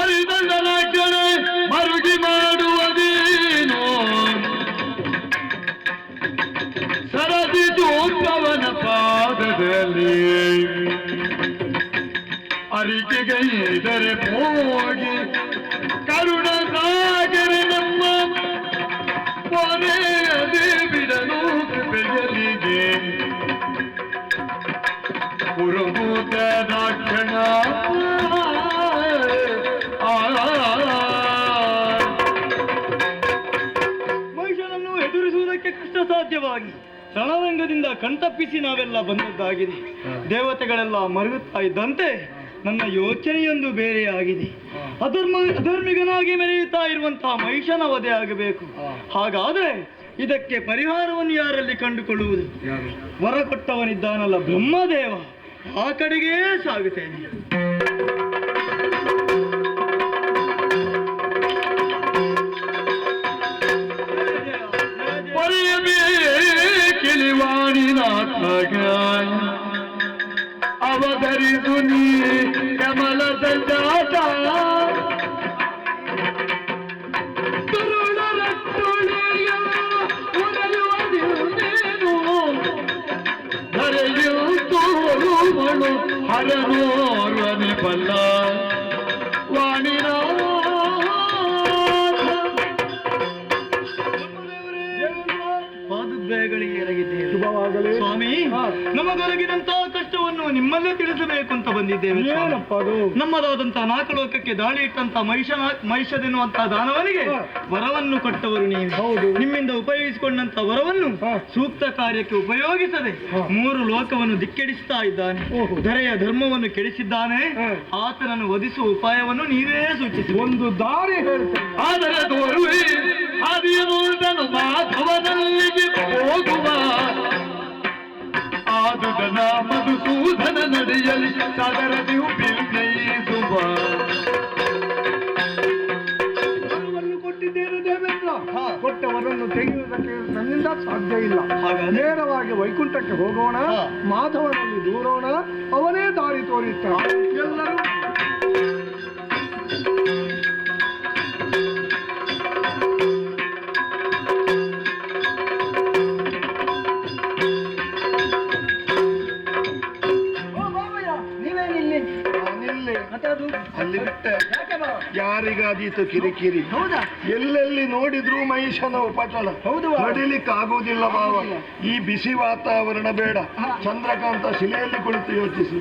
ಅರಿದಲ್ಲ ಕೆಳೆ ಮರುಗಿ ಮಾಡುವುದೇನು ಸರದಿ ಜೋಪವನ ಪಾದದಲ್ಲಿ ಅರಿಕೆಗೈದರೆ ಹೋಗಿ ಕರುಣ ಸಾಗರ ನಮ್ಮ ಕೊನೆಯದೇ ಬಿಡಲು ಕೃಪೆಯಲಿಗೆ ಕುರುಬೂತ ದಾಕ್ಷಣ ಮಹಿಷನನ್ನು ಎದುರಿಸುವುದಕ್ಕೆ ಕಷ್ಟ ಸಾಧ್ಯವಾಗಿ ರಣರಂಗದಿಂದ ಕಣ್ತಪ್ಪಿಸಿ ನಾವೆಲ್ಲ ಬಂದದ್ದಾಗಿದೆ. ದೇವತೆಗಳೆಲ್ಲ ಮರುಗುತ್ತಾ ಇದ್ದಂತೆ ನನ್ನ ಯೋಚನೆಯೊಂದು ಬೇರೆಯಾಗಿದೆ. ಅಧರ್ಮಿಗನಾಗಿ ಮೆರೆಯುತ್ತಾ ಇರುವಂತಹ ಮಹಿಷನ ವಧೆ ಆಗಬೇಕು. ಹಾಗಾದರೆ ಇದಕ್ಕೆ ಪರಿಹಾರವನ್ನು ಯಾರಲ್ಲಿ ಕಂಡುಕೊಳ್ಳುವುದು? ವರ ಕೊಟ್ಟವನಿದ್ದಾನಲ್ಲ ಬ್ರಹ್ಮದೇವ, ಆ ಕಡೆಗೇ ಸಾಗುತ್ತೇನೆ. ಅವಧರಿಸು ನೀ ಕಮಲ ಸಂಜಾತ ಕರುಣರಟ್ಟೊಳೆಯ ಒಡೆಯುವುದೇನು ಧರೆಯು ತೋರುವಳು ಹರನೋರ್ವನೆ ಬಲ್ಲ ವಾಣಿನ ಪಾದದ್ವಯಗಳಿಗೆ ಎರಗಿದ್ದೇವೆ. ಸ್ವಾಮಿ, ನಮಗೊರಗಿದಂತಹ ಕಷ್ಟವನ್ನು ನಿಮ್ಮಲ್ಲೇ ತಿಳಿಸಬೇಕು ಅಂತ ಬಂದಿದ್ದೇವೆ. ನಮ್ಮದಾದಂತಹ ನಾಲ್ಕಲೋಕಕ್ಕೆ ದಾಳಿ ಇಟ್ಟಂತಹ ಮಹಿಷದೆನ್ನುವಂತಹ ದಾನವನಿಗೆ ವರವನ್ನು ಕೊಟ್ಟವರು ನೀವು. ನಿಮ್ಮಿಂದ ಉಪಯೋಗಿಸಿಕೊಂಡಂತ ವರವನ್ನು ಸೂಕ್ತ ಕಾರ್ಯಕ್ಕೆ ಉಪಯೋಗಿಸದೆ 3 ಲೋಕವನ್ನು ದಿಕ್ಕೆಡಿಸ್ತಾ ಇದ್ದಾನೆ. ಧರೆಯ ಧರ್ಮವನ್ನು ಕೆಡಿಸಿದ್ದಾನೆ. ಆತನನ್ನು ವಧಿಸುವ ಉಪಾಯವನ್ನು ನೀವೇ ಸೂಚಿಸಿ ಒಂದು ದಾರಿ ಹೇಳ್ತೇನೆ. ಆದರೆ ತೋರುವೆ ಆದಿಯನೂರ್ದನು ಮಾಧವನಲ್ಲಿಗೆ ಹೋಗುವ ಆದುದನ ಮಧುಸೂದನ ನಡೆಯಲಿ ಸಾಗರದಿಯು ಬಿನ್ನೈಸುವ ಕೊಟ್ಟಿದ್ದೇನೆ ದೇವೇಂದ್ರ. ಕೊಟ್ಟವರನ್ನು ತೆಗೆಯುವುದಕ್ಕೆ ನನ್ನಿಂದ ಸಾಧ್ಯ ಇಲ್ಲ. ನೇರವಾಗಿ ವೈಕುಂಠಕ್ಕೆ ಹೋಗೋಣ, ಮಾಧವನಲ್ಲಿ ದೂರೋಣ, ಅವನೇ ದಾರಿ ತೋರಿಸ್ತಾನೆ. ಎಲ್ಲರೂ ಅಲ್ಲಿ ಬಿಟ್ಟೆ. ಯಾರಿಗಾದೀತು ಕಿರಿಕಿರಿ? ಎಲ್ಲೆಲ್ಲಿ ನೋಡಿದ್ರು ಮಹಿಷನ ಉಪಟಳ. ನಡಿಲಿಕ್ಕಾಗುವುದಿಲ್ಲ ಬಾವ. ಈ ಬಿಸಿ ವಾತಾವರಣ ಬೇಡ. ಚಂದ್ರಕಾಂತ ಶಿಲೆಯಲ್ಲಿ ಕುಳಿತು ಯೋಚಿಸಿ.